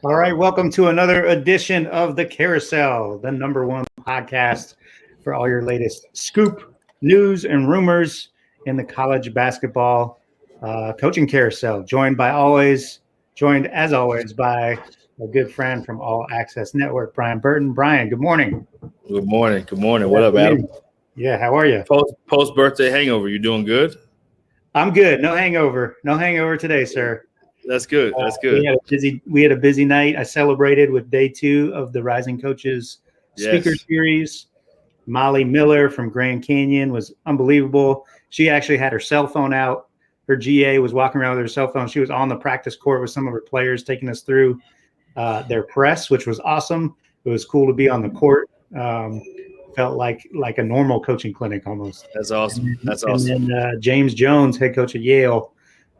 All right, welcome to another edition of the Carousel, the #1 podcast for all your latest scoop, news, and rumors in the college basketball coaching carousel. Joined as always by a good friend from All Access Network, Brian Burton. Brian, good morning. Good morning. Good morning. What up, Adam? Yeah, how are you? Post birthday hangover. You doing good? I'm good. No hangover. No hangover today, sir. That's good. That's good. We had a busy night. I celebrated with day 2 of the Rising Coaches Speaker Series. Molly Miller from Grand Canyon was unbelievable. She actually had her cell phone out. Her GA was walking around with her cell phone. She was on the practice court with some of her players, taking us through their press, which was awesome. It was cool to be on the court. Felt like a normal coaching clinic almost. That's awesome. That's awesome. And then James Jones, head coach at Yale,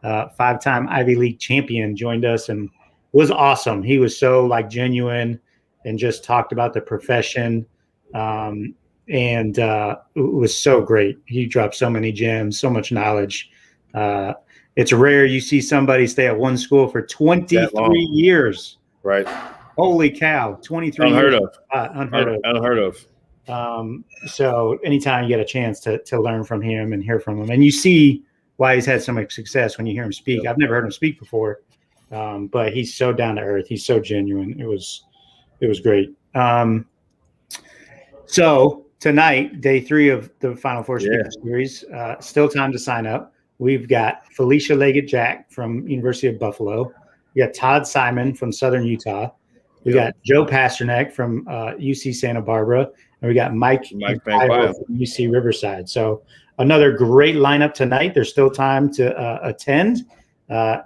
5-time Ivy League champion, joined us and was awesome. He was so genuine and just talked about the profession. And it was so great. He dropped so many gems, so much knowledge. It's rare you see somebody stay at one school for 23 years. Right. Holy cow. 23 Unheard years. of. Unheard of. So anytime you get a chance to learn from him and hear from him, and you see why he's had so much success when you hear him speak. I've never heard him speak before, but he's so down to earth. He's so genuine. It was great. So tonight, day 3 of the Final Four Speaker Series, still time to sign up. We've got Felicia Leggett-Jack from University of Buffalo. We got Todd Simon from Southern Utah. We got Joe Pasternak from UC Santa Barbara. And we got Mike from UC Riverside. So another great lineup tonight. There's still time to attend.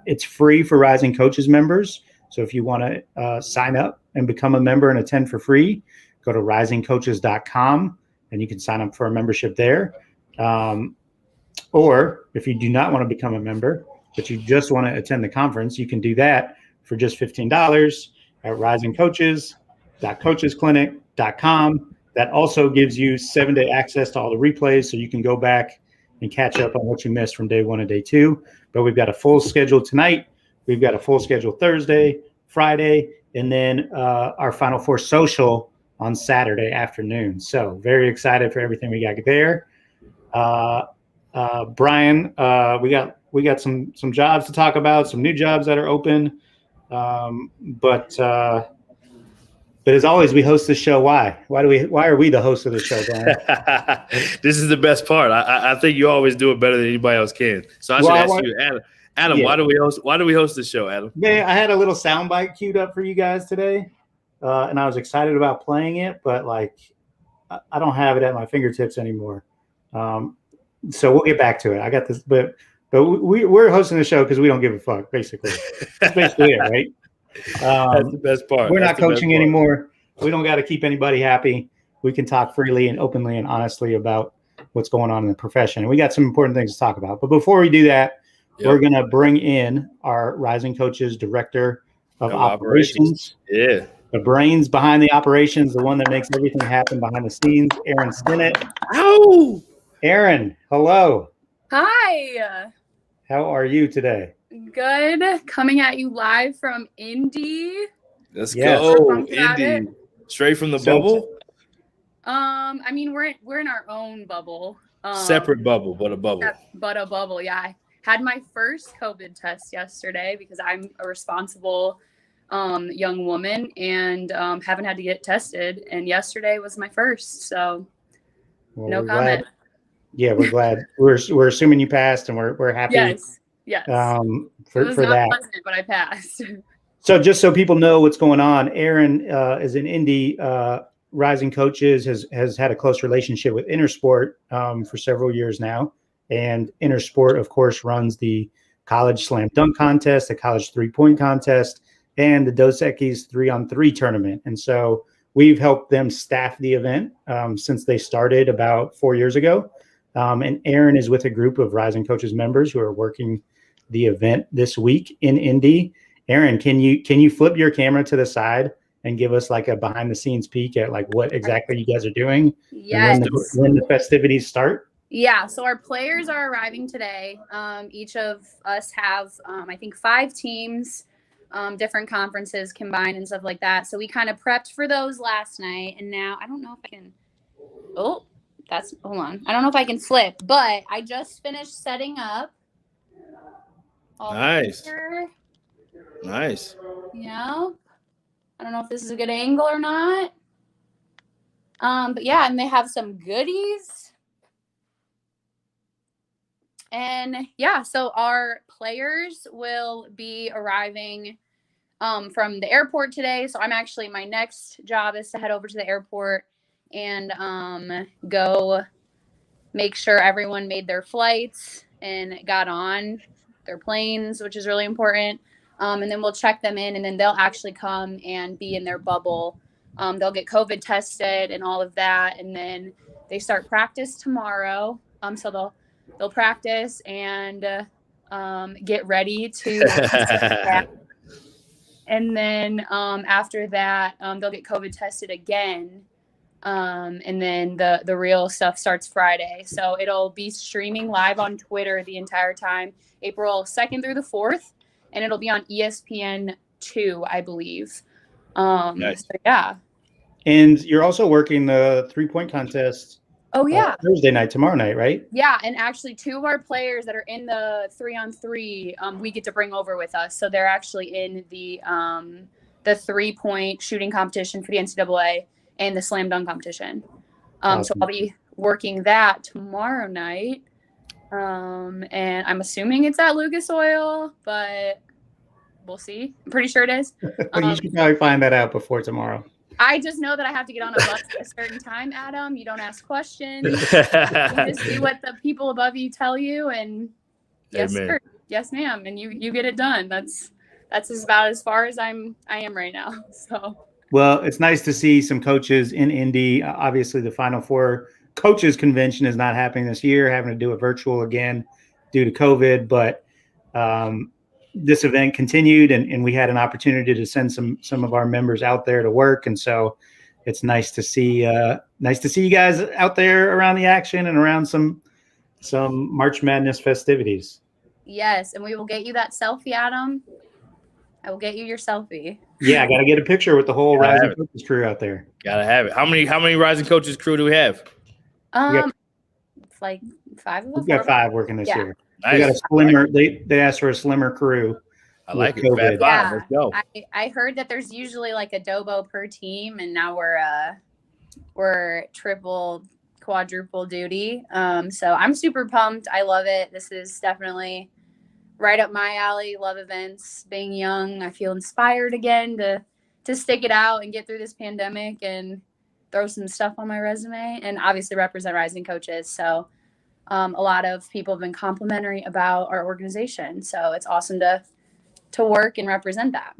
It's free for Rising Coaches members. So if you want to sign up and become a member and attend for free, go to risingcoaches.com and you can sign up for a membership there. Or if you do not want to become a member, but you just want to attend the conference, you can do that for just $15 at risingcoaches.coachesclinic.com. That also gives you 7-day access to all the replays, so you can go back and catch up on what you missed from day 1 and day 2. But we've got a full schedule tonight. We've got a full schedule Thursday, Friday, and then our Final Four social on Saturday afternoon. So very excited for everything we got there. Brian, we got some jobs to talk about, some new jobs that are open. But as always, we host the show. Why are we the host of the show, Brian? This is the best part. I think you always do it better than anybody else can. So I should ask you, Adam, why do we host the show, Adam? Yeah, I had a little soundbite queued up for you guys today, and I was excited about playing it, but I don't have it at my fingertips anymore. So we'll get back to it. I got this, but we're hosting the show because we don't give a fuck, basically. That's basically it, right? That's the best part. We're not coaching anymore. We don't got to keep anybody happy. We can talk freely and openly and honestly about what's going on in the profession. And we got some important things to talk about. But before we do that, we're going to bring in our Rising Coaches Director of Operations. Yeah. The brains behind the operations, the one that makes everything happen behind the scenes, Aaron Stinnett. Ow! Aaron, hello. Hi. How are you today? Good. Coming at you live from Indy. Let's go, Indy. Straight from the bubble? I mean, we're in our own bubble. Separate bubble, but a bubble. But a bubble, yeah. I had my first COVID test yesterday because I'm a responsible young woman and haven't had to get tested. And yesterday was my first, so no comment. Yeah, we're glad. We're assuming you passed, and we're happy. Yes. For that. Pleasant, but I passed. So just so people know what's going on, Aaron is in Indy. Rising Coaches has had a close relationship with Intersport for several years now, and Intersport, of course, runs the college slam dunk contest, the college 3-point contest, and the Dos Equis 3-on-3 tournament. And so we've helped them staff the event since they started about 4 years ago. And Aaron is with a group of Rising Coaches members who are working the event this week in Indy. Aaron, can you flip your camera to the side and give us a behind the scenes peek at what exactly you guys are doing? Yes. And when the festivities start? Yeah. So our players are arriving today. Each of us have, I think, 5 teams. different conferences combined and stuff like that. So we kind of prepped for those last night. And now I don't know if I can. Oh, hold on. I don't know if I can flip, but I just finished setting up. Nice. Nice. Yeah. I don't know if this is a good angle or not. But yeah, and they have some goodies. And yeah, so our players will be arriving from the airport today. So my next job is to head over to the airport and go make sure everyone made their flights and got on their planes, which is really important. And then we'll check them in, and then they'll actually come and be in their bubble. They'll get COVID tested and all of that, and then they start practice tomorrow. So they'll practice and get ready to. And then after that, they'll get COVID tested again. And then the real stuff starts Friday. So it'll be streaming live on Twitter the entire time, April 2nd through the 4th. And it'll be on ESPN2, I believe. Nice. So yeah. And you're also working the 3-point contest. Oh, yeah. Thursday night, tomorrow night, right? Yeah, and actually 2 of our players that are in the 3-on-3, we get to bring over with us. So they're actually in the 3-point shooting competition for the NCAA and the slam dunk competition. Awesome. So I'll be working that tomorrow night. And I'm assuming it's at Lucas Oil, but we'll see. I'm pretty sure it is. You should probably find that out before tomorrow. I just know that I have to get on a bus at a certain time, Adam. You don't ask questions. You just do what the people above you tell you, and yes, Amen. sir, yes, ma'am, and you get it done. That's about as far as I am right now. So. Well, it's nice to see some coaches in Indy. Obviously, the Final Four coaches convention is not happening this year, having to do it virtual again due to COVID, but this event continued, and we had an opportunity to send some of our members out there to work. And so it's nice to see you guys out there around the action and around some March Madness festivities. Yes, and we will get you that selfie, Adam. I will get you your selfie. Yeah, I got to get a picture with the whole Rising Coaches crew out there. Gotta have it. How many Rising Coaches crew do we have? It's like 5 of us. We've got 5 working this year. Nice. We got a slimmer. They asked for a slimmer crew. I like it. COVID. Yeah. Let's go. I heard that there's usually like a Dobo per team, and now we're triple, quadruple duty. So I'm super pumped. I love it. This is definitely right up my alley. Love events. Being young, I feel inspired again to stick it out and get through this pandemic and throw some stuff on my resume, and obviously represent Rising Coaches. So a lot of people have been complimentary about our organization. So it's awesome to work and represent that.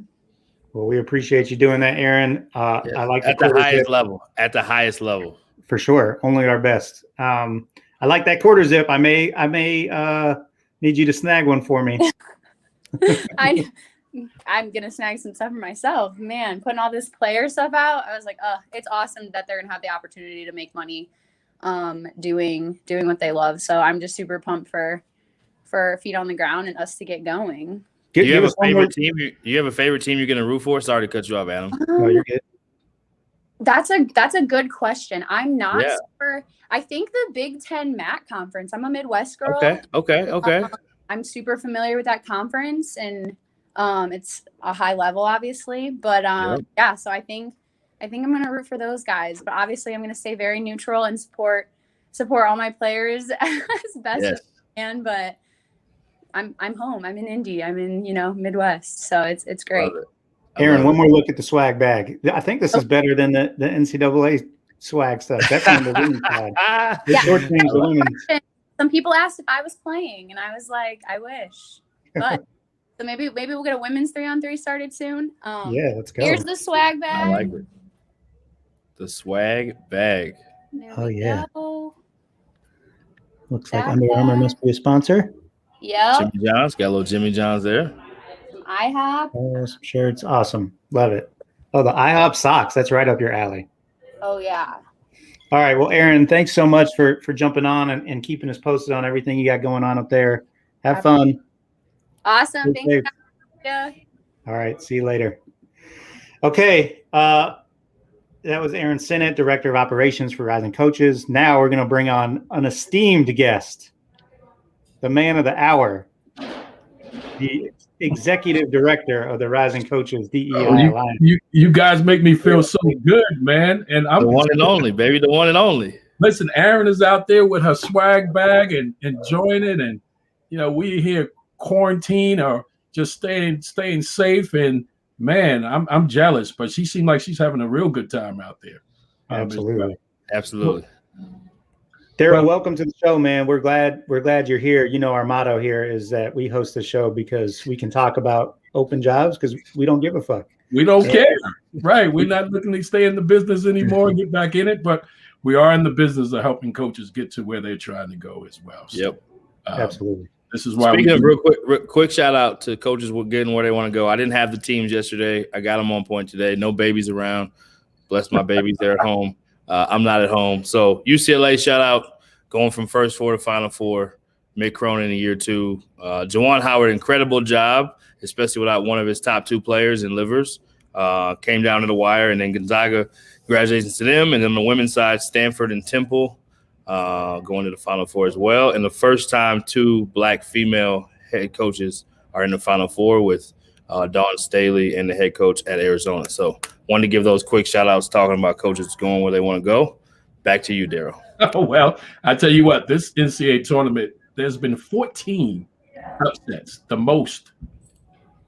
Well, we appreciate you doing that, Aaron. I like at the highest level. At the highest level, for sure. Only our best. I like that quarter zip. I may need you to snag one for me. I'm gonna snag some stuff for myself. Man, putting all this player stuff out, I was like, it's awesome that they're gonna have the opportunity to make money doing what they love. So I'm just super pumped for feet on the ground and us to get going. Do you have a favorite team? You have a favorite team you're gonna root for? Sorry to cut you off, Adam. No, you're good. That's a good question. I'm not super. I think the Big Ten MAC conference. I'm a Midwest girl. Okay. I'm super familiar with that conference, and it's a high level, obviously. But yeah. So I think I'm gonna root for those guys. But obviously, I'm gonna stay very neutral and support all my players as best as I can. But I'm home. I'm in Indy. I'm in Midwest. So it's great. Aaron, one more look at the swag bag. I think this is better than the NCAA swag stuff. That's on the women's side. Some people asked if I was playing, and I was like, I wish. But so maybe we'll get a women's 3-on-3 started soon. Yeah, let's go. Here's the swag bag. I like it. The swag bag. Yeah. Looks like Under Armour must be a sponsor. Yeah. Jimmy John's got a little Jimmy John's there. IHOP. Oh, some shirts. Awesome. Love it. Oh, the IHOP socks. That's right up your alley. Oh, yeah. All right. Well, Aaron, thanks so much for jumping on and keeping us posted on everything you got going on up there. Have fun. Awesome. Thank you. All right. See you later. Okay. That was Aaron Sinnott, Director of Operations for Rising Coaches. Now we're going to bring on an esteemed guest, the man of the hour, the Executive Director of the Rising Coaches DEI Alliance. You guys make me feel so good, man. And I'm the one and only, baby, the one and only. Listen, Aaron is out there with her swag bag and enjoying it. And, we here quarantine or just staying safe. And, man, I'm jealous, but she seemed like she's having a real good time out there. Absolutely. Absolutely. Daryl, welcome to the show, man. We're glad you're here. Our motto here is that we host the show because we can talk about open jobs because we don't give a fuck. We don't care. Right. We're not looking to stay in the business anymore and get back in it, but we are in the business of helping coaches get to where they're trying to go as well. So, yep. Absolutely. This is why. Speaking of real quick shout out to coaches getting where they want to go. I didn't have the teams yesterday. I got them on point today. No babies around. Bless my babies. They're at home. I'm not at home. So UCLA shout out, going from first four to Final Four. Mick Cronin in year 2. Juwan Howard, incredible job, especially without one of his top 2 players in Livers. Came down to the wire, and then Gonzaga, congratulations to them. And then on the women's side, Stanford and Temple going to the Final Four as well. And the first time 2 black female head coaches are in the Final Four with Dawn Staley and the head coach at Arizona. So wanted to give those quick shout outs talking about coaches going where they want to go. Back to you, Daryl. Oh, well, I tell you what, this NCAA tournament, there's been 14 upsets, the most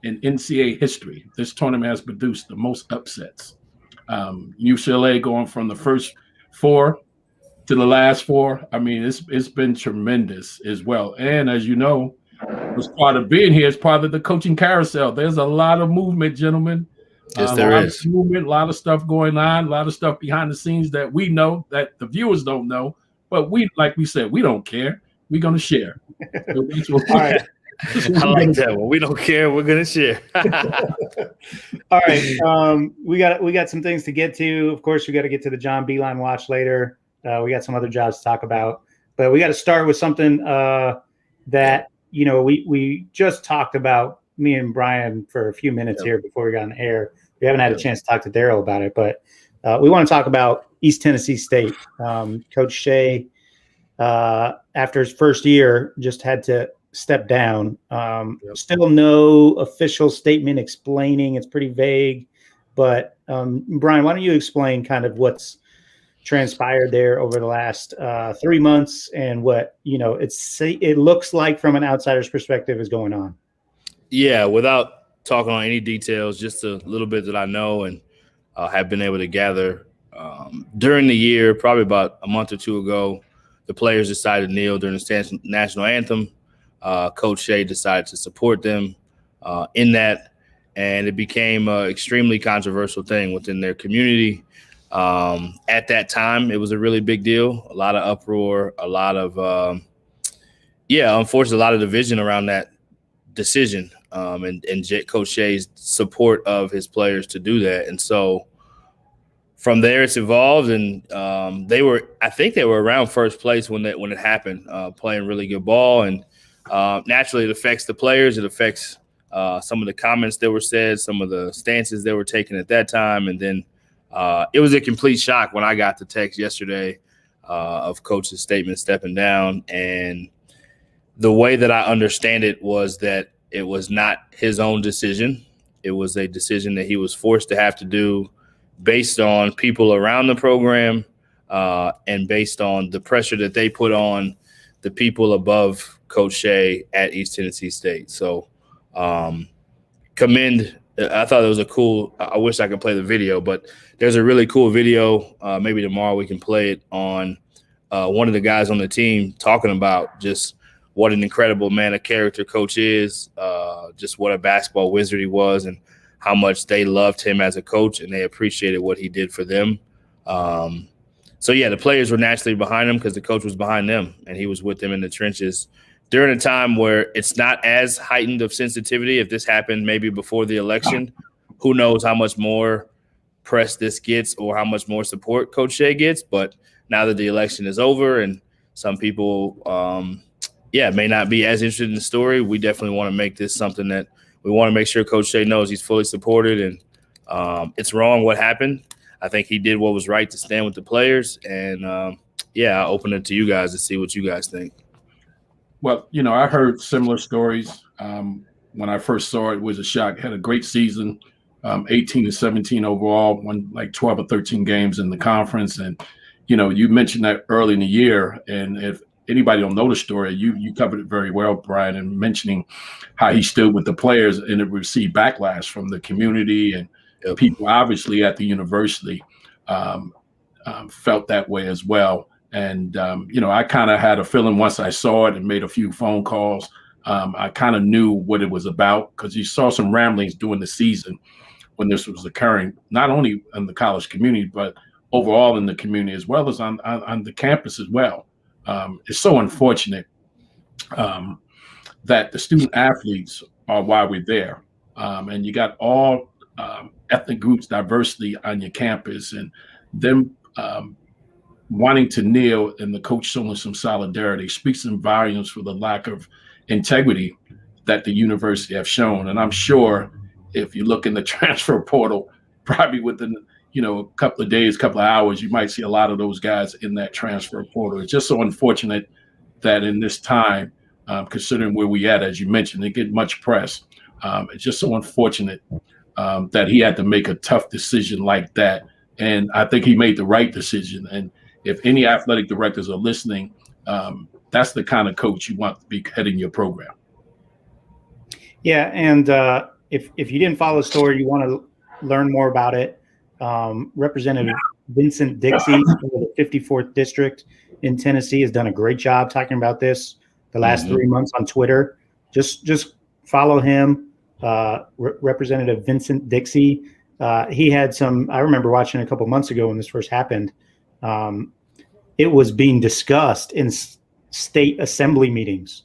in NCAA history. This tournament has produced the most upsets. UCLA going from the first 4 to the last 4. I mean, it's been tremendous as well. And as you know, as part of being here, as part of the coaching carousel, there's a lot of movement, gentlemen. Yes, there is. Movement, a lot of stuff going on, a lot of stuff behind the scenes that we know that the viewers don't know. But like we said, we don't care. We're going to share. So all right. I like that one. We don't care. We're going to share. All right. We got some things to get to. Of course, we got to get to the John Beeline watch later. We got some other jobs to talk about. But we got to start with something that, we just talked about, me and Brian, for a few minutes here before we got on air. We haven't had a chance to talk to Daryl about it, but we want to talk about East Tennessee State. Coach Shea, after his first year, just had to step down. Still no official statement explaining. It's pretty vague. But Brian, why don't you explain kind of what's transpired there over the last 3 months and what it looks like from an outsider's perspective is going on? Yeah, without talking on any details, just a little bit that I know and have been able to gather during the year, probably about a month or 2 ago, the players decided to kneel during the national anthem. Coach Shea decided to support them in that, and it became an extremely controversial thing within their community. At that time, it was a really big deal, a lot of uproar, a lot of, unfortunately, a lot of division around that decision and Coach Shea's support of his players to do that. And so from there, it's evolved, and I think they were around first place when it happened, playing really good ball. And naturally, it affects the players. It affects some of the comments that were said, some of the stances that were taken at that time. And then it was a complete shock when I got the text yesterday of Coach's statement stepping down. And the way that I understand it was that it was not his own decision. It was a decision that he was forced to have to do based on people around the program and based on the pressure that they put on the people above Coach Shea at East Tennessee State. So commend. I thought it was I wish I could play the video, but there's a really cool video. Maybe tomorrow we can play it on one of the guys on the team talking about just what an incredible man of character Coach is, just what a basketball wizard he was, and how much they loved him as a coach and they appreciated what he did for them. So, the players were naturally behind him because the coach was behind them and he was with them in the trenches during a time where it's not as heightened of sensitivity. If this happened maybe before the election, who knows how much more press this gets or how much more support Coach Shea gets. But now that the election is over and some people may not be as interested in the story, we definitely want to make this something that we want to make sure Coach Shea knows he's fully supported, and it's wrong what happened. I think he did what was right to stand with the players, and I'll open it to you guys to see what you guys think. Well, I heard similar stories. When I first saw it was a shock. Had a great season, 18-17 overall, won like 12 or 13 games in the conference. And, you mentioned that early in the year. And if anybody don't know the story, you covered it very well, Brian, and mentioning how he stood with the players and it received backlash from the community and people obviously at the university felt that way as well. And, I kind of had a feeling once I saw it and made a few phone calls. I kind of knew what it was about because you saw some ramblings during the season when this was occurring, not only in the college community, but overall in the community as well as on the campus as well. It's so unfortunate that the student athletes are why we're there. And you got all ethnic groups, diversity on your campus, and them wanting to kneel and the coach showing some solidarity speaks some volumes for the lack of integrity that the university have shown. And I'm sure if you look in the transfer portal, probably within a couple of days, couple of hours, you might see a lot of those guys in that transfer portal. It's just so unfortunate that in this time, considering where we at, as you mentioned, they get much press. It's just so unfortunate that he had to make a tough decision like that. And I think he made the right decision. And if any athletic directors are listening, that's the kind of coach you want to be heading your program. Yeah, and if you didn't follow the story, you want to learn more about it. Representative Vincent Dixie of the 54th District in Tennessee has done a great job talking about this the last 3 months on Twitter. Just follow him, Representative Vincent Dixie. He had some – I remember watching a couple months ago when this first happened. It was being discussed in state assembly meetings.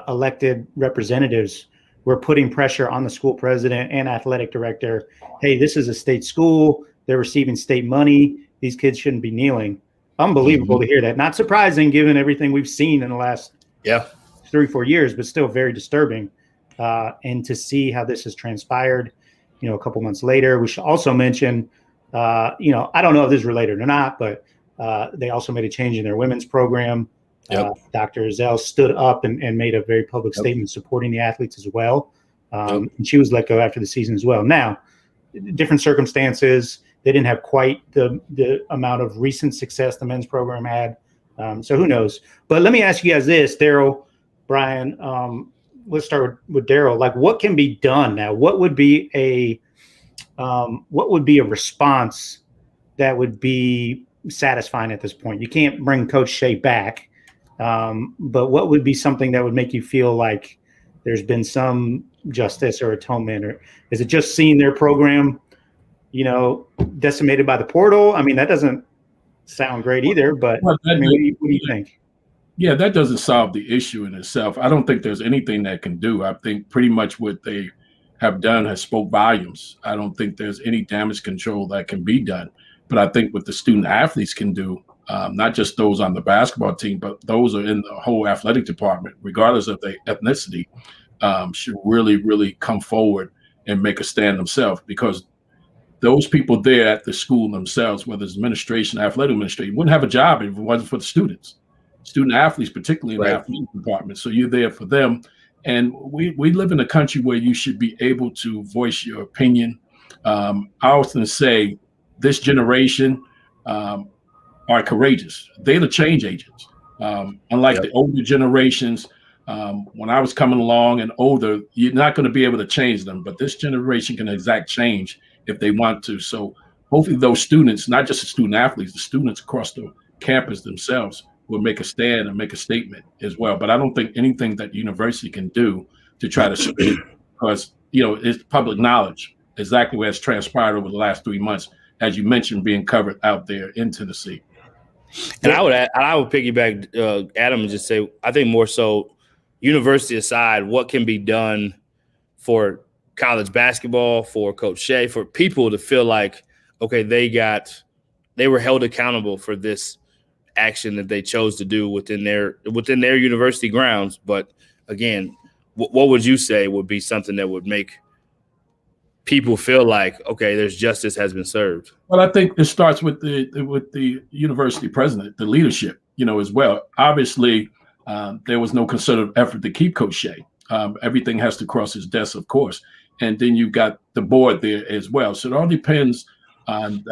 Elected representatives were putting pressure on the school president and athletic director. Hey, this is a state school. They're receiving state money. These kids shouldn't be kneeling. Unbelievable to hear that. Not surprising given everything we've seen in the last 3-4 years, but still very disturbing. And to see how this has transpired, a couple months later. We should also mention, I don't know if this is related or not, but they also made a change in their women's program. Dr. Zell stood up and made a very public statement supporting the athletes as well. And she was let go after the season as well. Now, different circumstances. They didn't have quite the amount of recent success the men's program had. So who knows? But let me ask you guys this, Daryl, Brian. Let's start with Daryl. Like, what can be done now? What would be a response that would be satisfying at this point? You can't bring Coach Shea back. But what would be something that would make you feel like there's been some justice or atonement? Or is it just seeing their program, decimated by the portal? I mean, that doesn't sound great either, but what do you think? Yeah, that doesn't solve the issue in itself. I don't think there's anything that can do. I think pretty much what they have done has spoke volumes. I don't think there's any damage control that can be done. But I think what the student athletes can do, not just those on the basketball team, but those are in the whole athletic department, regardless of their ethnicity, should really, really come forward and make a stand themselves, because those people there at the school themselves, whether it's administration, athletic administration, wouldn't have a job if it wasn't for the students, student athletes, particularly in the athletic department. So you're there for them. And we live in a country where you should be able to voice your opinion. I often say this generation are courageous. They're the change agents. Unlike the older generations, when I was coming along and older, you're not going to be able to change them. But this generation can exact change if they want to. So hopefully those students, not just the student athletes, the students across the campus themselves will make a stand and make a statement as well. But I don't think anything that the university can do to try to speak, because, it's public knowledge exactly what has transpired over the last 3 months, as you mentioned, being covered out there in Tennessee. And I would piggyback Adam and just say, I think more so, university aside, what can be done for college basketball, for Coach Shea, for people to feel like, okay, they were held accountable for this action that they chose to do within their university grounds. But again, what would you say would be something that would make people feel like, okay, there's justice has been served? Well, I think it starts with the university president, the leadership, as well. Obviously, there was no concerted effort to keep Coach Shea. Everything has to cross his desk, of course. And then you've got the board there as well. So it all depends on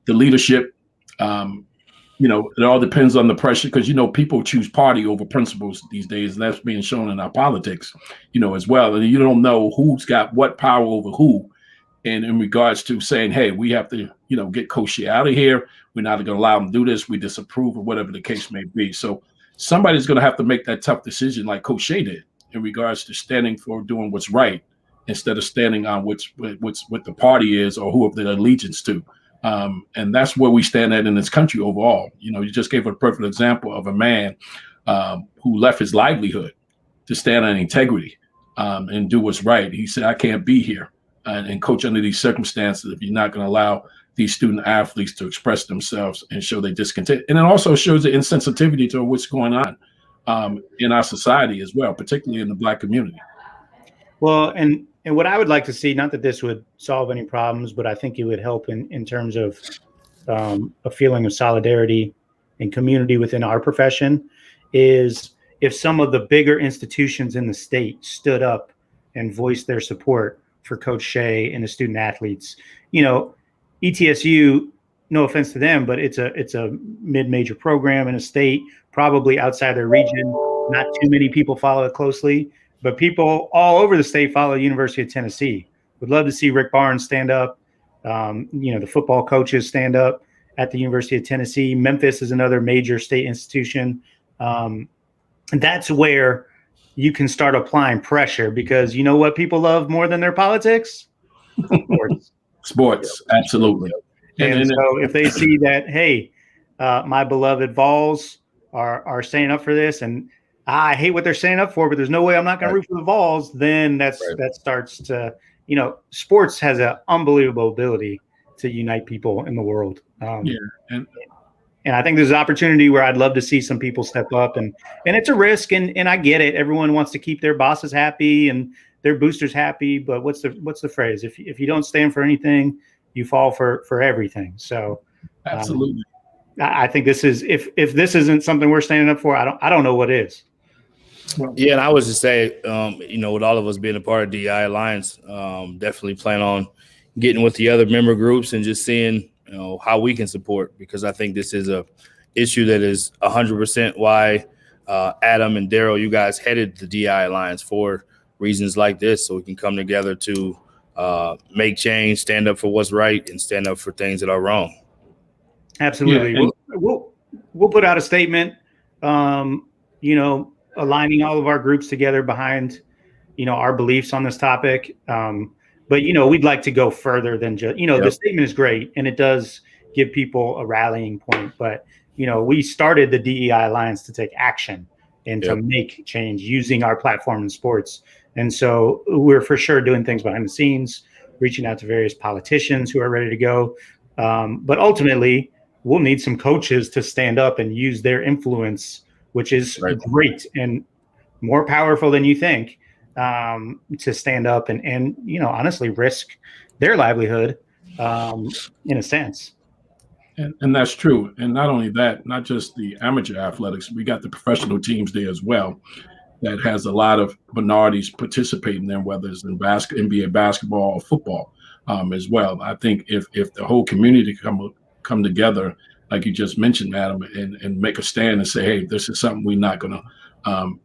the leadership. It all depends on the pressure because, people choose party over principles these days. And that's being shown in our politics, as well. And you don't know who's got what power over who. And in regards to saying, hey, we have to, get Coach Shea out of here. We're not going to allow him to do this. We disapprove, or whatever the case may be. So somebody's going to have to make that tough decision like Coach Shea did in regards to standing for doing what's right instead of standing on what the party is or who they're allegiance to. And that's where we stand at in this country overall. You just gave a perfect example of a man who left his livelihood to stand on integrity and do what's right. He said, I can't be here and coach under these circumstances if you're not going to allow these student athletes to express themselves and show their discontent. And it also shows the insensitivity to what's going on in our society as well, particularly in the Black community. Well, and what I would like to see, not that this would solve any problems, but I think it would help in terms of a feeling of solidarity and community within our profession, is if some of the bigger institutions in the state stood up and voiced their support for Coach Shea and the student athletes. ETSU, no offense to them, but it's a mid-major program in a state, probably outside their region. Not too many people follow it closely, but people all over the state follow University of Tennessee. Would love to see Rick Barnes stand up. The football coaches stand up at the University of Tennessee. Memphis is another major state institution. And that's where you can start applying pressure, because you know what people love more than their politics? Sports, absolutely. And so if they see that, hey, my beloved Vols are standing up for this, and I hate what they're standing up for, but there's no way I'm not going to root for the Vols, then that starts to, sports has an unbelievable ability to unite people in the world. And I think there's an opportunity where I'd love to see some people step up, and it's a risk, and I get it. Everyone wants to keep their bosses happy and their boosters happy, but what's the phrase? If you don't stand for anything, you fall for everything. So absolutely. I think this is, if this isn't something we're standing up for, I don't know what is. Yeah, and I was just say, with all of us being a part of DEI Alliance, definitely plan on getting with the other member groups and just seeing how we can support, because I think this is a issue that is 100% why Adam and Daryl, you guys headed the DEI Alliance for reasons like this, so we can come together to make change, stand up for what's right, and stand up for things that are wrong. Absolutely. Yeah, we'll put out a statement, aligning all of our groups together behind, our beliefs on this topic. But, we'd like to go further than just, the statement is great and it does give people a rallying point. But, we started the DEI Alliance to take action and to make change using our platform in sports. And so we're for sure doing things behind the scenes, reaching out to various politicians who are ready to go. But ultimately, we'll need some coaches to stand up and use their influence, which is great and more powerful than you think, to stand up and honestly risk their livelihood in a sense. And that's true. And not only that, not just the amateur athletics, we got the professional teams there as well that has a lot of minorities participating there, whether it's in NBA basketball or football as well. I think if the whole community come together, like you just mentioned, Adam, and make a stand and say, hey, this is something we're not going to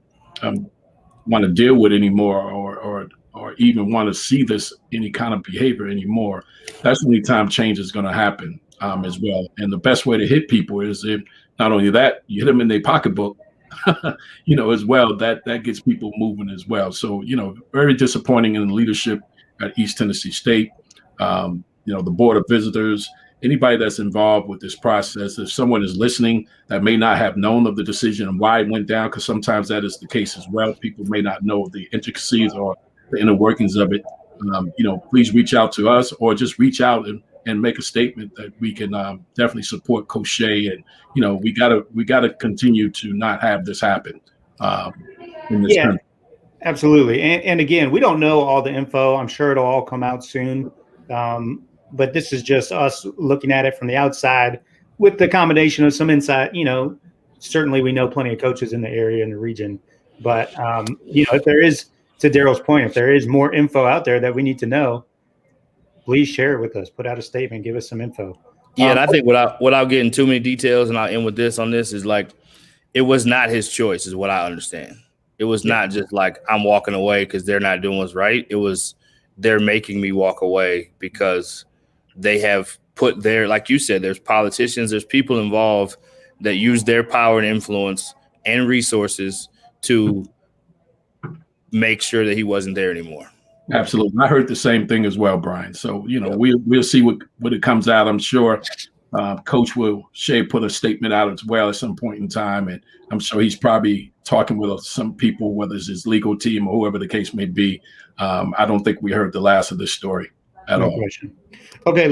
want to deal with anymore, or even want to see this any kind of behavior anymore, that's the only time change is going to happen as well. And the best way to hit people is if not only that, you hit them in their pocketbook, as well, that gets people moving as well. So, very disappointing in the leadership at East Tennessee State, the Board of Visitors, anybody that's involved with this process. If someone is listening that may not have known of the decision and why it went down, because sometimes that is the case as well. People may not know the intricacies or the inner workings of it. Please reach out to us, or just reach out and make a statement that we can definitely support Coach Shea. And, we gotta continue to not have this happen in this country. Absolutely. And again, we don't know all the info. I'm sure it'll all come out soon. But this is just us looking at it from the outside with the combination of some insight. Certainly we know plenty of coaches in the area, in the region. But, if there is, to Daryl's point, if there is more info out there that we need to know, please share it with us. Put out a statement. Give us some info. Yeah, and I think without getting too many details, and I'll end with this on this, is like it was not his choice, is what I understand. It was not just like I'm walking away because they're not doing what's right. It was they're making me walk away because they have put their, like you said, there's politicians, there's people involved that use their power and influence and resources to make sure that he wasn't there anymore. Absolutely. I heard the same thing as well, Brian. So, we'll see what it comes out. I'm sure Coach Shea put a statement out as well at some point in time. And I'm sure he's probably talking with some people, whether it's his legal team or whoever the case may be. I don't think we heard the last of this story at all. Question. Okay,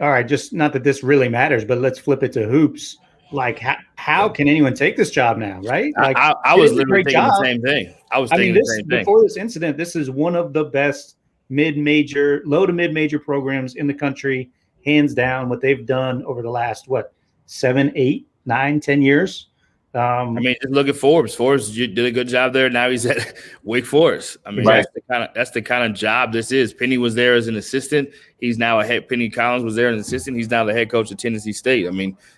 all right, just not that this really matters, but let's flip it to hoops. Like, how can anyone take this job now, right? Like, I was literally thinking the same thing. Before this incident, this is one of the best low to mid-major programs in the country, hands down. What they've done over the last 7, 8, 9, 10 years. Just look at Forbes. Forbes did a good job there. Now he's at Wake Forest. Right. That's the kind of job this is. Penny was there as an assistant. He's now Penny Collins was there as an assistant. He's now the head coach of Tennessee State.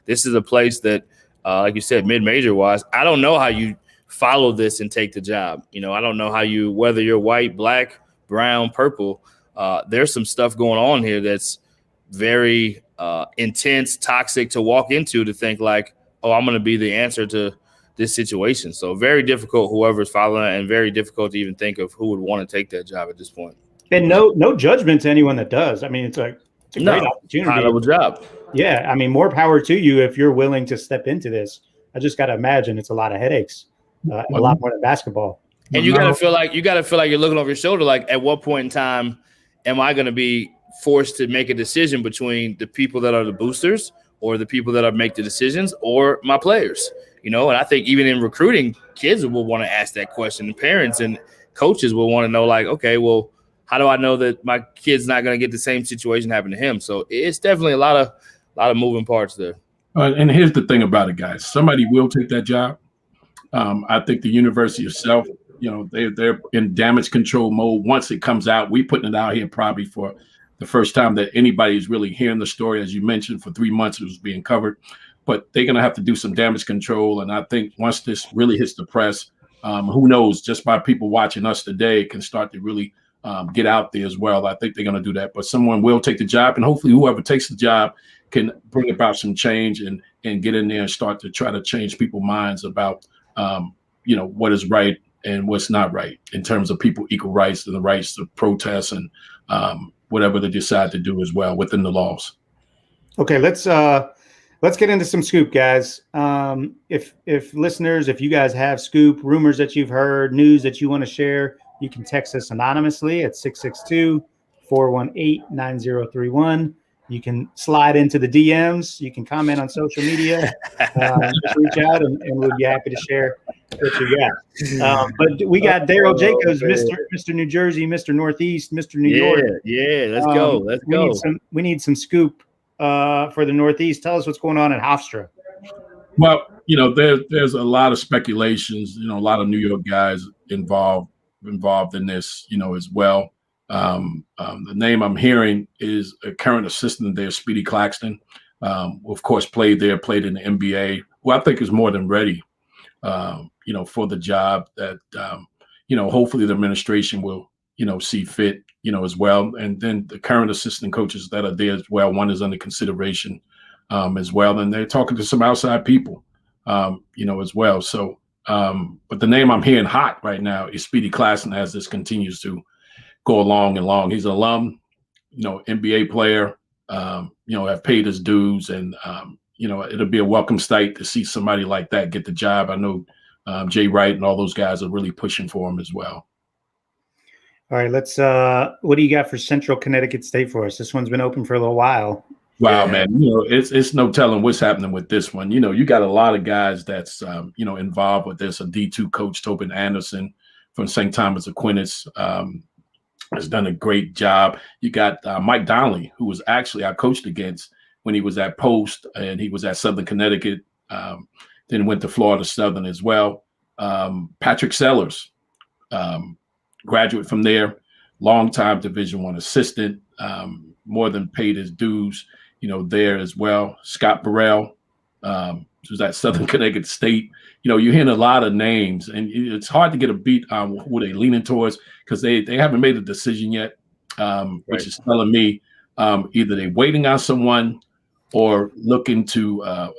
This is a place that, like you said, mid-major wise, I don't know how you follow this and take the job. I don't know how whether you're white, black, brown, purple, there's some stuff going on here that's very intense, toxic to walk into, to think like, oh, I'm going to be the answer to this situation. So very difficult, whoever's following it, and very difficult to even think of who would want to take that job at this point. And no judgment to anyone that does. It's a great opportunity. High-level job. Yeah, more power to you if you're willing to step into this. I just got to imagine it's a lot of headaches, a lot more than basketball. And you got to feel like you're looking over your shoulder. Like, at what point in time am I going to be forced to make a decision between the people that are the boosters or the people that make the decisions or my players? And I think even in recruiting, kids will want to ask that question. And parents and coaches will want to know, like, okay, well, how do I know that my kid's not going to get the same situation happen to him? So it's definitely a lot of moving parts there. And here's the thing about it, guys. Somebody will take that job. I think the university itself, they're in damage control mode. Once it comes out, we putting it out here probably for the first time that anybody is really hearing the story. As you mentioned, for 3 months it was being covered. But they're going to have to do some damage control. And I think once this really hits the press, who knows, just by people watching us today, can start to really get out there as well. I think they're going to do that. But someone will take the job, and hopefully whoever takes the job can bring about some change and get in there and start to try to change people's minds about, what is right and what's not right in terms of people equal rights and the rights to protest and whatever they decide to do as well within the laws. Okay, let's get into some scoop, guys. If listeners, if you guys have scoop, rumors that you've heard, news that you want to share, you can text us anonymously at 662-418-9031. You can slide into the DMs. You can comment on social media. Just reach out, and we'll be happy to share what you got. But we got Daryl Jacobs, Mr. New Jersey, Mr. Northeast, Mr. New York. Yeah, let's go. Let's go. We need some scoop for the Northeast. Tell us what's going on in Hofstra. Well, there's a lot of speculations. A lot of New York guys involved in this, as well. The name I'm hearing is a current assistant there, Speedy Claxton. Of course, played in the NBA, who I think is more than ready, for the job that, hopefully the administration will, see fit, as well. And then the current assistant coaches that are there as well, one is under consideration as well. And they're talking to some outside people, as well. So, but the name I'm hearing hot right now is Speedy Claxton as this continues to go along and long. He's an alum, NBA player, have paid his dues, and it'll be a welcome sight to see somebody like that get the job. I know Jay Wright and all those guys are really pushing for him as well. All right, let's what do you got for Central Connecticut State for us? This one's been open for a little while. Wow, man. It's no telling what's happening with this one. You got a lot of guys that's involved with this. A D2 coach, Tobin Anderson, from St. Thomas Aquinas. Has done a great job. You got Mike Donnelly, who was actually I coached against when he was at Post, and he was at Southern Connecticut. Then went to Florida Southern as well. Patrick Sellers, graduate from there, longtime Division I assistant, more than paid his dues, there as well. Scott Burrell, who's at Southern Connecticut State. You're hearing a lot of names, and it's hard to get a beat on who they're leaning towards because they haven't made a decision yet, which is telling me either they're waiting on someone or looking to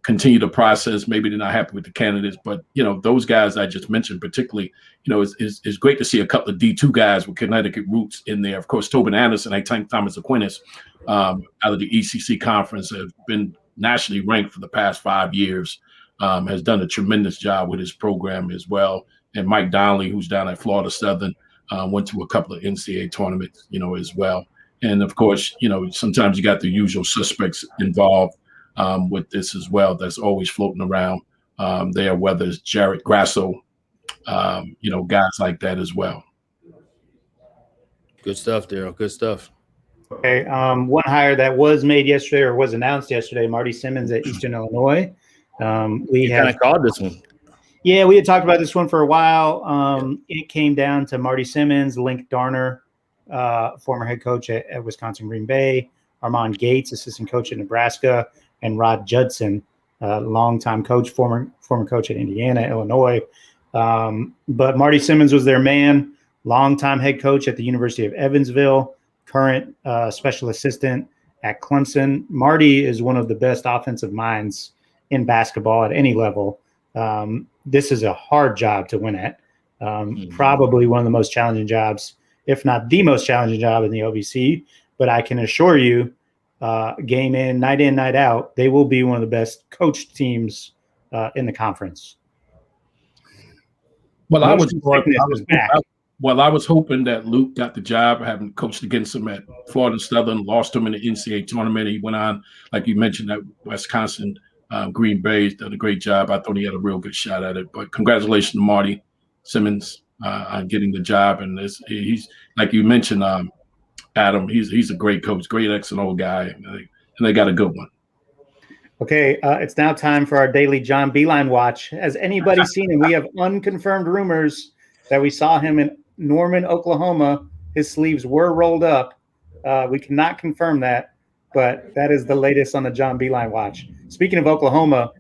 continue the process. Maybe they're not happy with the candidates, but those guys I just mentioned, particularly, it's great to see a couple of D2 guys with Connecticut roots in there. Of course, Tobin Anderson and St. Thomas Aquinas out of the ECC conference have been nationally ranked for the past 5 years. Has done a tremendous job with his program as well. And Mike Donnelly, who's down at Florida Southern, went to a couple of NCAA tournaments, as well. And of course, sometimes you got the usual suspects involved with this as well. That's always floating around there, whether it's Jared Grasso, guys like that as well. Good stuff, Daryl. Good stuff. Okay. One hire that was made yesterday or was announced yesterday, Marty Simmons at Eastern Illinois. We kind of called this one. Yeah, we had talked about this one for a while. It came down to Marty Simmons, Link Darner, former head coach at Wisconsin Green Bay, Armand Gates, assistant coach at Nebraska, and Rod Judson, longtime coach, former coach at Indiana, Illinois. But Marty Simmons was their man, longtime head coach at the University of Evansville, current special assistant at Clemson. Marty is one of the best offensive minds in basketball at any level. This is a hard job to win at. Probably one of the most challenging jobs, if not the most challenging job in the OVC. But I can assure you, game in, night out, they will be one of the best coached teams in the conference. Well, I was hoping that Luke got the job, having coached against him at Florida Southern, lost him in the NCAA tournament. He went on, like you mentioned, at Wisconsin Green Bay, done a great job. I thought he had a real good shot at it. But congratulations to Marty Simmons on getting the job. And he's like you mentioned, Adam. He's a great coach, great X&O guy, and they got a good one. Okay, it's now time for our daily John Beilein watch. Has anybody seen him? We have unconfirmed rumors that we saw him in Norman, Oklahoma. His sleeves were rolled up. We cannot confirm that, but that is the latest on the John Beilein watch. Speaking of Oklahoma,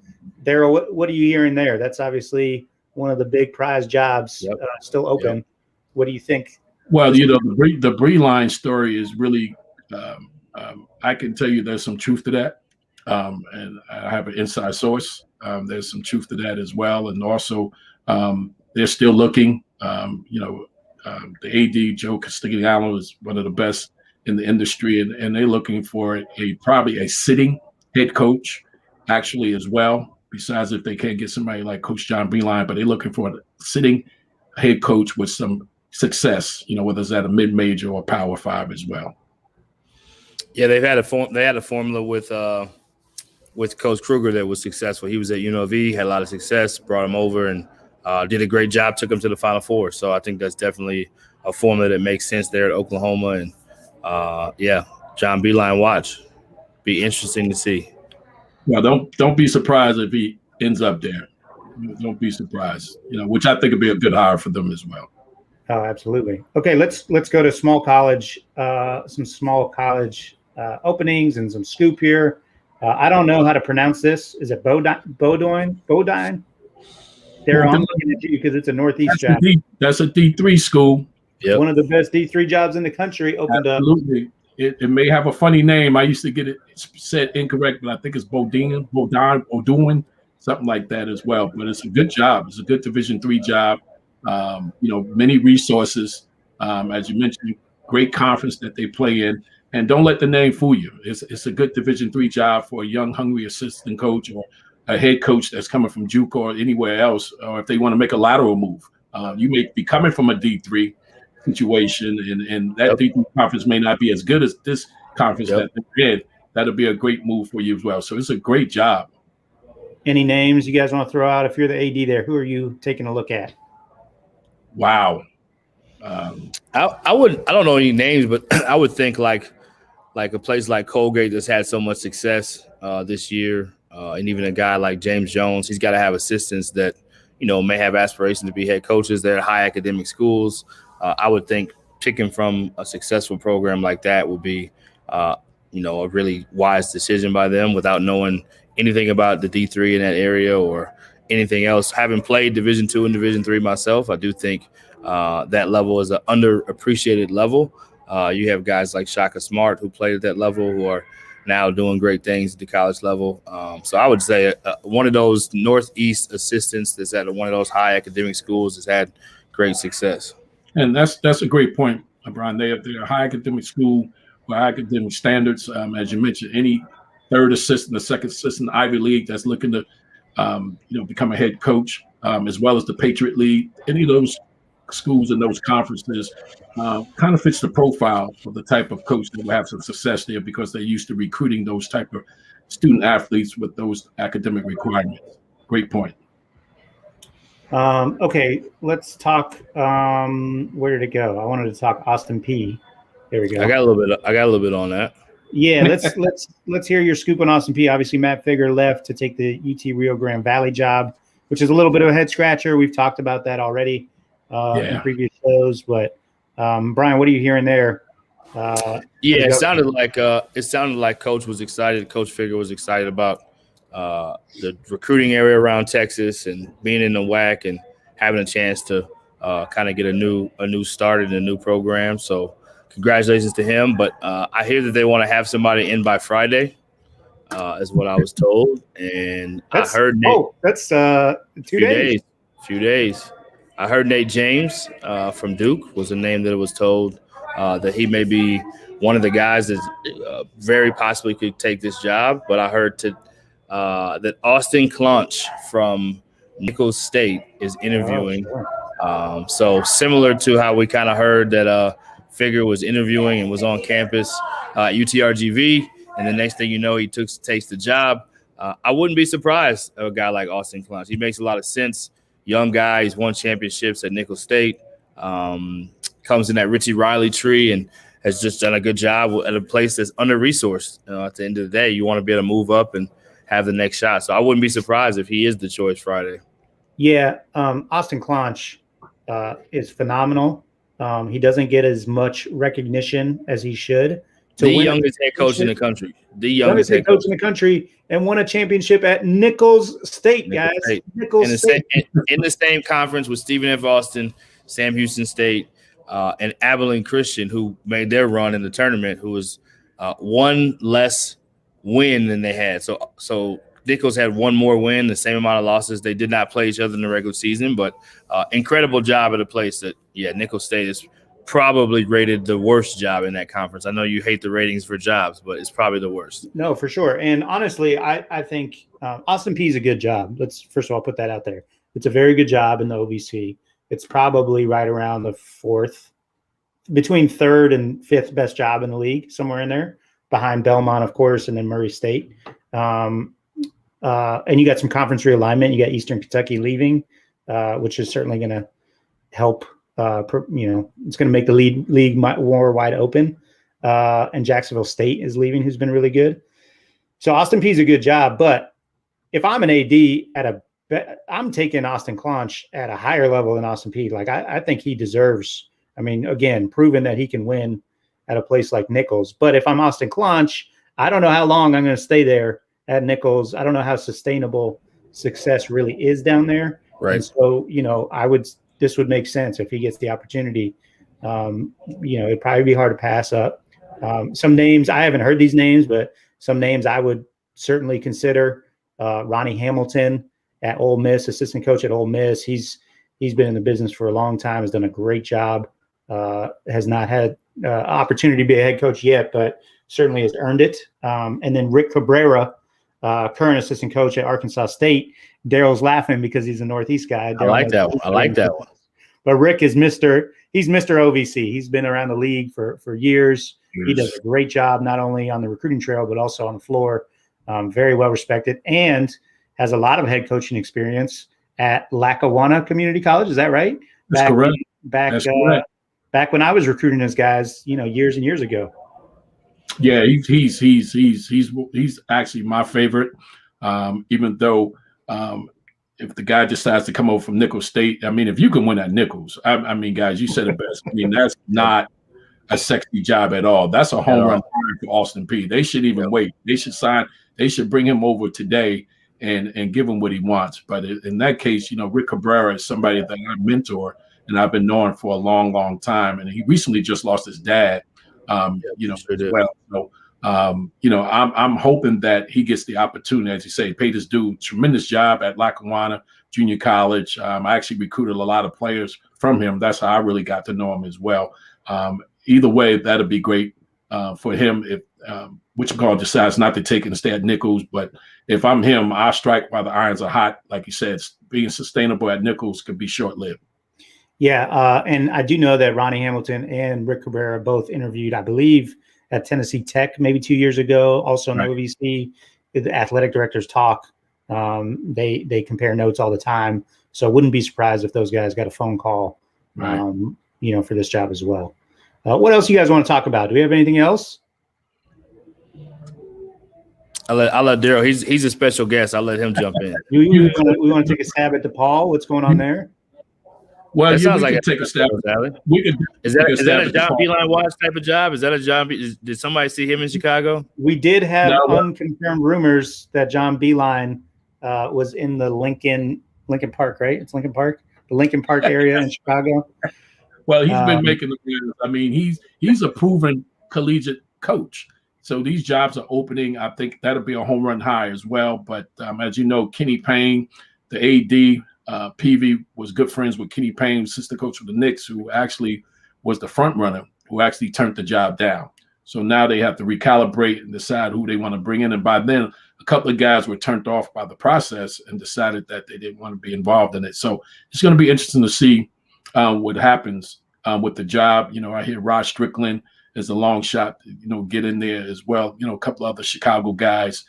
Daryl, what are you hearing there? That's obviously one of the big prize jobs still open. Yep. What do you think? Well, the Beilein story is really I can tell you there's some truth to that. And I have an inside source. There's some truth to that as well. And also, they're still looking. The AD, Joe Castigliano, is one of the best in the industry, and they're looking for probably a sitting head coach, actually, as well. Besides, if they can't get somebody like Coach John Beilein, but they're looking for a sitting head coach with some success. Whether it's at a mid-major or Power 5 as well. Yeah, they had a formula with Coach Kruger that was successful. He was at UNLV, had a lot of success, brought him over, and did a great job, took him to the Final Four. So I think that's definitely a formula that makes sense there at Oklahoma. And, John Beilein watch. Be interesting to see. Well, don't be surprised if he ends up there. Don't be surprised, which I think would be a good hire for them as well. Oh, absolutely. Okay, let's go to small college, some small college openings and some scoop here. I don't know how to pronounce this. Is it Bodine? Darryl, I'm looking at you because it's a Northeast job. That's a D3 school. Yep. One of the best D3 jobs in the country opened Absolutely. Up. It may have a funny name. I used to get it said incorrect, but I think it's Bodine, something like that as well. But it's a good job. It's a good Division III job. Many resources, as you mentioned, great conference that they play in. And don't let the name fool you. It's a good Division III job for a young, hungry assistant coach or a head coach that's coming from JUCO or anywhere else, or if they want to make a lateral move. You may be coming from a D3 situation, and that D3 conference may not be as good as this conference that they're in. That'll be a great move for you as well. So it's a great job. Any names you guys want to throw out? If you're the AD there, who are you taking a look at? Wow. I don't know any names, but I would think like a place like Colgate that's had so much success this year, and even a guy like James Jones, he's got to have assistants that, may have aspirations to be head coaches. They're at high academic schools. I would think picking from a successful program like that would be, a really wise decision by them without knowing anything about the D3 in that area or anything else. Having played Division II and Division III myself, I do think that level is an underappreciated level. You have guys like Shaka Smart who played at that level who are now doing great things at the college level. So I would say one of those Northeast assistants that's at one of those high academic schools has had great success. And that's a great point, Brian. They're a high academic school with high academic standards. As you mentioned, any third assistant, the second assistant, Ivy League that's looking to, become a head coach, as well as the Patriot League, any of those schools and those conferences kind of fits the profile of the type of coach that will have some success there because they're used to recruiting those type of student athletes with those academic requirements. Great point. Okay, let's talk. Where did it go? I wanted to talk Austin Peay. There we go. I got a little bit on that. Yeah, let's hear your scoop on Austin Peay. Obviously, Matt Figger left to take the UT Rio Grande Valley job, which is a little bit of a head scratcher. We've talked about that already in previous shows. But Brian, what are you hearing there? It sounded like Coach was excited. Coach Figger was excited about the recruiting area around Texas and being in the WAC and having a chance to kind of get a new start in a new program. So congratulations to him. But I hear that they want to have somebody in by Friday, is what I was told. And I heard that's 2 days. Few days. I heard Nate James from Duke was a name that was told that he may be one of the guys that very possibly could take this job. But I heard that Austin Clonch from Nicholls State is interviewing. So similar to how we kind of heard that Figger was interviewing and was on campus at UTRGV, and the next thing you know, he takes the job. I wouldn't be surprised of a guy like Austin Clonch. He makes a lot of sense. Young guy, he's won championships at Nicholls State, comes in that Richie Riley tree and has just done a good job at a place that's under-resourced. At the end of the day, you want to be able to move up and have the next shot. So I wouldn't be surprised if he is the choice Friday. Yeah, Austin Clonch is phenomenal. He doesn't get as much recognition as he should. The youngest head coach in the country. The youngest head coach in the country, and won a championship at Nicholls State, guys. Nicholls State. In the same conference with Stephen F. Austin, Sam Houston State, and Abilene Christian, who made their run in the tournament, who was one less win than they had. So Nicholls had one more win, the same amount of losses. They did not play each other in the regular season, but incredible job at a place that, Nicholls State is probably rated the worst job in that conference. I know you hate the ratings for jobs, but it's probably the worst. No, for sure. And honestly, I think Austin Peay is a good job. Let's first of all put that out there. It's a very good job in the OVC. It's probably right around the between third and fifth best job in the league, somewhere in there, behind Belmont, of course, and then Murray State. And you got some conference realignment. You got Eastern Kentucky leaving, which is certainly going to help. It's going to make the league more wide open. And Jacksonville State is leaving, who's been really good. So Austin Peay is a good job. But if I'm an AD I'm taking Austin Clonch at a higher level than Austin Peay. Like I think he deserves. I mean, again, proven that he can win at a place like Nicholls. But if I'm Austin Clonch, I don't know how long I'm going to stay there at Nicholls. I don't know how sustainable success really is down there. Right. And so, this would make sense if he gets the opportunity. It'd probably be hard to pass up. Some names, I haven't heard these names, but some names I would certainly consider. Ronnie Hamilton at Ole Miss, assistant coach at Ole Miss. He's been in the business for a long time, has done a great job, has not had opportunity to be a head coach yet, but certainly has earned it. And then Rick Cabrera, current assistant coach at Arkansas State. Daryl's laughing because he's a Northeast guy. I like that one. But Rick is Mr. OVC. He's been around the league for years. He does a great job, not only on the recruiting trail, but also on the floor. Very well respected and has a lot of head coaching experience at Lackawanna Community College. Is that right? That's correct. Back when I was recruiting those guys, years and years ago. Yeah, he's actually my favorite. Even though if the guy decides to come over from Nicholls State, I mean, if you can win at Nicholls, I mean, guys, you said it best. I mean, that's not a sexy job at all. That's a home run for Austin Peay. They should even wait. They should bring him over today and give him what he wants. But in that case, Rick Cabrera is somebody that I mentor and I've been knowing for a long, long time. And he recently just lost his dad. As well. So, I'm hoping that he gets the opportunity, as you say, paid his due. Tremendous job at Lackawanna Junior College. I actually recruited a lot of players from him. That's how I really got to know him as well. Either way, that'll be great for him if decides not to take it and stay at Nicholls. But if I'm him, I strike while the irons are hot. Like you said, being sustainable at Nicholls could be short-lived. Yeah, and I do know that Ronnie Hamilton and Rick Cabrera both interviewed, I believe, at Tennessee Tech maybe 2 years ago. Also in OVC, the athletic directors talk. They compare notes all the time. So I wouldn't be surprised if those guys got a phone call, for this job as well. What else you guys want to talk about? Do we have anything else? I'll let Daryl. He's a special guest. I'll let him jump in. We want to take a stab at DePaul. What's going on there? Well, that sounds we like can take a stab. Is that a John Beeline Watch type of job? Is that a job? Did somebody see him in Chicago? We did have unconfirmed rumors that John Beeline was in the Lincoln Park, right? It's Lincoln Park, the Lincoln Park area in Chicago. Well, he's been making the moves. I mean, he's a proven collegiate coach. So these jobs are opening. I think that'll be a home run high as well. But as you know, Kenny Payne, the AD. Peavy was good friends with Kenny Payne, assistant coach of the Knicks, who actually was the front runner, who actually turned the job down. So now they have to recalibrate and decide who they want to bring in. And by then, a couple of guys were turned off by the process and decided that they didn't want to be involved in it. So it's going to be interesting to see what happens with the job. I hear Rod Strickland is a long shot, get in there as well. A couple of other Chicago guys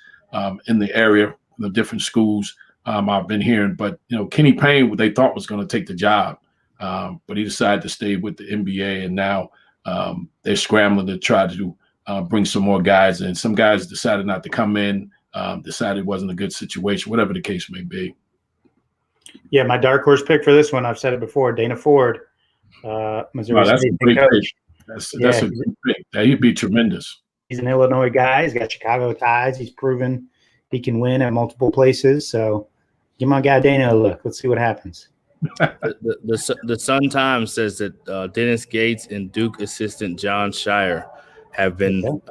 in the area, the different schools. I've been hearing, but Kenny Payne, what they thought was going to take the job, but he decided to stay with the NBA, and now they're scrambling to try to bring some more guys in. Some guys decided not to come in, decided it wasn't a good situation, whatever the case may be. Yeah, my dark horse pick for this one, I've said it before, Dana Ford, Missouri State coach. That's a great pick. He'd be tremendous. He's an Illinois guy. He's got Chicago ties. He's proven he can win at multiple places. So give my guy Dana a look. Let's see what happens. The Sun Times says that Dennis Gates and Duke assistant John Shire have been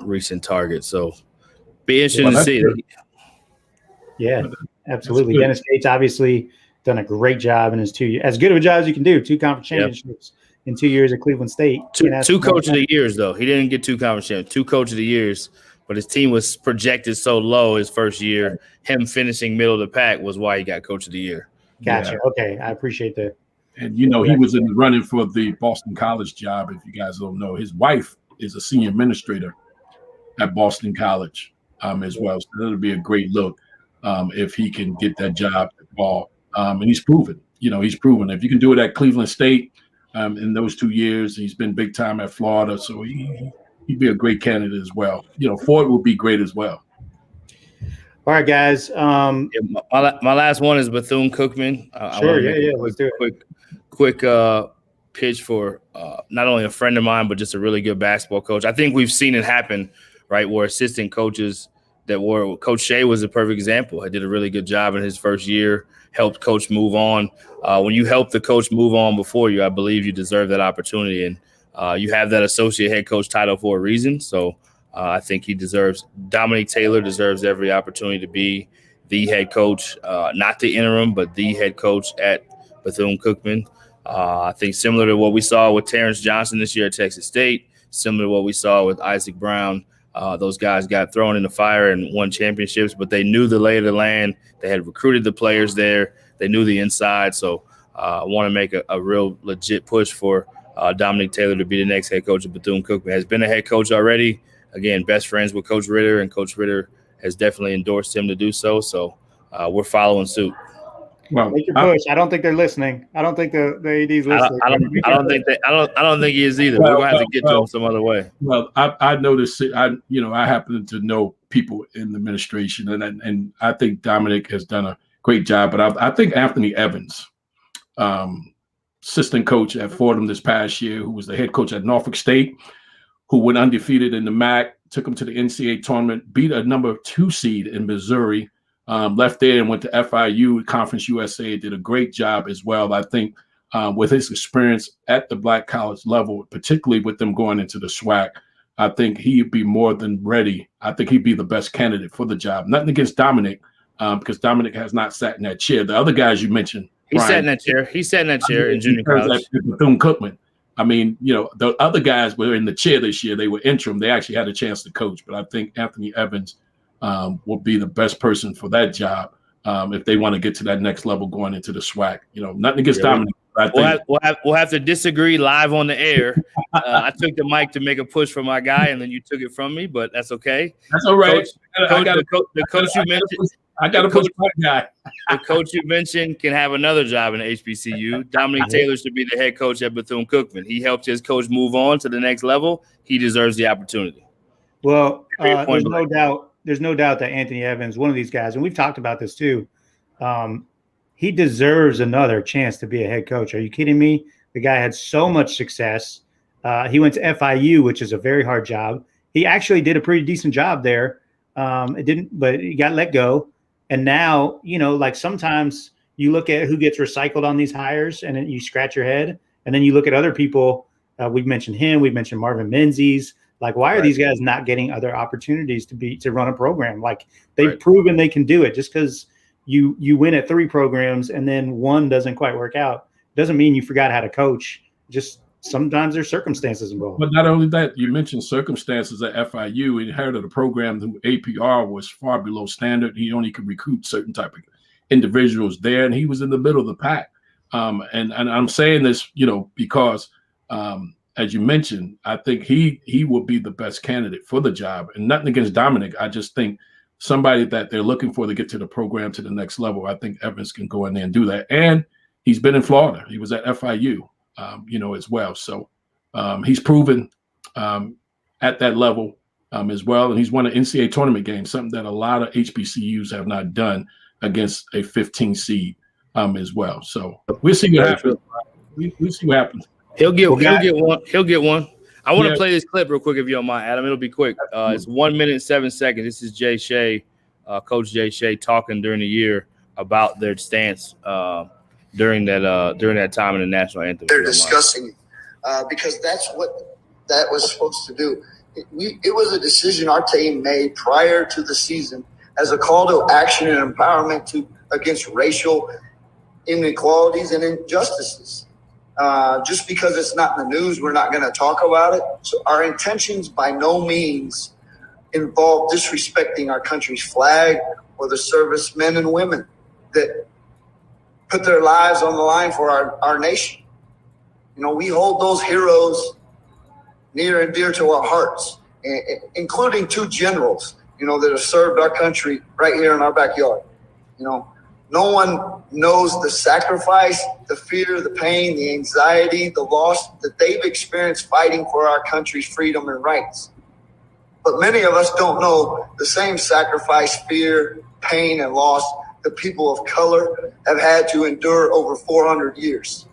recent targets. So be interesting to see. Yeah, absolutely. Dennis Gates obviously done a great job in his 2 years. As good of a job as you can do. 2 conference championships in 2 years at Cleveland State. Two coach of the years, though. He didn't get 2 conference championships. 2 coach of the years. But his team was projected so low his first year. Him finishing middle of the pack was why he got coach of the year. Gotcha. Yeah. Okay. I appreciate that. And, he was in the running for the Boston College job. If you guys don't know, his wife is a senior administrator at Boston College as well. So that'll be a great look if he can get that job at Ball. And he's proven, he's proven if you can do it at Cleveland State in those 2 years, he's been big time at Florida. So he'd be a great candidate as well. Ford would be great as well. All right, guys. My last one is Bethune-Cookman. Sure, let's do it. Quick pitch for not only a friend of mine, but just a really good basketball coach. I think we've seen it happen, right, where assistant coaches Coach Shea was a perfect example. He did a really good job in his first year, helped coach move on. When you help the coach move on before you, I believe you deserve that opportunity. And you have that associate head coach title for a reason. So I think Dominique Taylor deserves every opportunity to be the head coach, not the interim, but the head coach at Bethune-Cookman. I think similar to what we saw with Terrence Johnson this year at Texas State, similar to what we saw with Isaac Brown. Those guys got thrown in the fire and won championships, but they knew the lay of the land. They had recruited the players there. They knew the inside. So I want to make a real legit push for Dominique Taylor to be the next head coach of Bethune-Cookman. Has been a head coach already. Again, best friends with Coach Ritter, and Coach Ritter has definitely endorsed him to do so. So we're following suit. Well, Make your push. I don't think they're listening. I don't think the AD's listening. I don't think he is either. We're gonna have to get to him some other way. Well, I noticed. I happen to know people in the administration, and I think Dominic has done a great job. But I think Anthony Evans, assistant coach at Fordham this past year, who was the head coach at Norfolk State, who went undefeated in the MAC, took them to the NCAA tournament, beat a number 2 seed in Missouri. Left there and went to FIU, Conference USA, did a great job as well. I think with his experience at the black college level, particularly with them going into the SWAC, I think he'd be more than ready. I think he'd be the best candidate for the job. Nothing against Dominic, because Dominic has not sat in that chair. The other guys you mentioned, he sat in that chair. He sat in that chair in junior college. Bethune-Cookman. I mean, the other guys were in the chair this year. They were interim. They actually had a chance to coach. But I think Anthony Evans will be the best person for that job if they want to get to that next level going into the SWAC. Nothing against Dominic. We'll have to disagree live on the air. I took the mic to make a push for my guy, and then you took it from me, but that's okay. That's all right. The coach you mentioned. I got to push my guy. The coach you mentioned can have another job in the HBCU. Dominic Taylor should be the head coach at Bethune-Cookman. He helped his coach move on to the next level. He deserves the opportunity. Well, there's no doubt that Anthony Evans, one of these guys, and we've talked about this too, he deserves another chance to be a head coach. Are you kidding me? The guy had so much success. He went to FIU, which is a very hard job. He actually did a pretty decent job there. But he got let go. And now, sometimes you look at who gets recycled on these hires and then you scratch your head. And then you look at other people. We've mentioned him. We've mentioned Marvin Menzies. Like, why are these guys not getting other opportunities to run a program? Like, they've proven they can do it. Just because you win at 3 programs and then one doesn't quite work out doesn't mean you forgot how to coach. Just sometimes there's circumstances involved. But not only that, you mentioned circumstances at FIU. He inherited a program whose APR was far below standard. He only could recruit certain type of individuals there, and he was in the middle of the pack. And I'm saying this, because as you mentioned, I think he will be the best candidate for the job. And nothing against Dominic. I just think somebody that they're looking for to get to the program to the next level. I think Evans can go in there and do that. And he's been in Florida. He was at FIU. As well. So he's proven at that level as well. And he's won an NCAA tournament game, something that a lot of HBCUs have not done against a 15 seed as well. So we'll see what happens. We'll see what happens. He'll get one. He'll get one. I want to play this clip real quick if you don't mind, Adam. It'll be quick. It's 1 minute and 7 seconds. This is Jay Shea, Coach Jay Shea, talking during the year about their stance during that time in the national anthem. They're discussing because that's what that was supposed to do. It was a decision our team made prior to the season as a call to action and empowerment against racial inequalities and injustices. Just because it's not in the news, we're not going to talk about it. So our intentions by no means involve disrespecting our country's flag or the servicemen and women that put their lives on the line for our nation. We hold those heroes near and dear to our hearts, including 2 generals, that have served our country right here in our backyard. No one knows the sacrifice, the fear, the pain, the anxiety, the loss that they've experienced fighting for our country's freedom and rights. But many of us don't know the same sacrifice, fear, pain, and loss the people of color have had to endure over 400 years.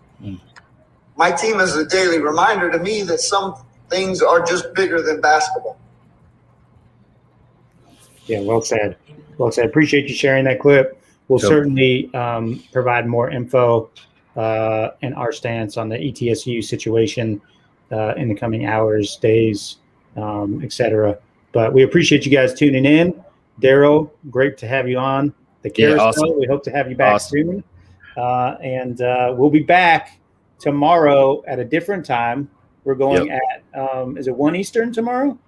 My team is a daily reminder to me that some things are just bigger than basketball. Yeah, well said. Well said. Appreciate you sharing that clip. We'll certainly provide more info and our stance on the ETSU situation in the coming hours, days, etc. But we appreciate you guys tuning in. Daryl, great to have you on the Carousel. Awesome. We hope to have you back soon. And we'll be back tomorrow at a different time. We're going at, is it 1 Eastern tomorrow?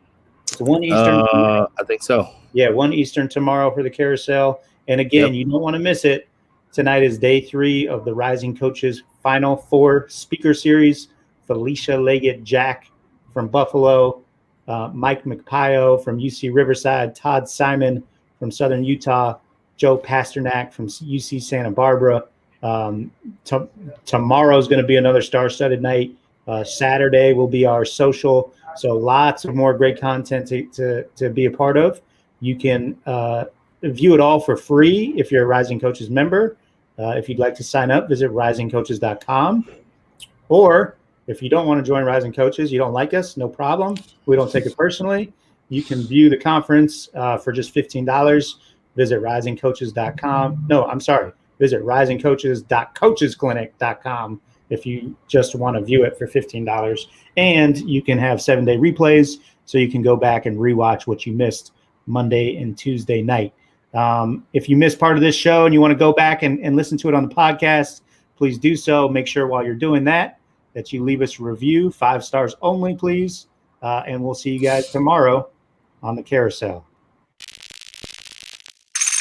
It's 1 Eastern. I think so. Yeah, 1 Eastern tomorrow for the Carousel. And again, you don't want to miss it. Tonight is day 3 of the Rising Coaches Final 4 speaker series. Felicia Leggett-Jack from Buffalo, Mike McPio from UC Riverside, Todd Simon from Southern Utah, Joe Pasternak from UC Santa Barbara, Tomorrow is going to be another star-studded night. Saturday will be our social. So lots of more great content to be a part of. You can view it all for free if you're a Rising Coaches member. If you'd like to sign up, visit risingcoaches.com. Or if you don't want to join Rising Coaches, you don't like us, no problem. We don't take it personally. You can view the conference for just $15. Visit risingcoaches.com. No, I'm sorry. Visit risingcoaches.coachesclinic.com if you just want to view it for $15. And you can have 7-day replays, so you can go back and rewatch what you missed Monday and Tuesday night. If you missed part of this show and you want to go back and listen to it on the podcast, please do so. Make sure while you're doing that you leave us a review, 5 stars only, please. And we'll see you guys tomorrow on the Carousel.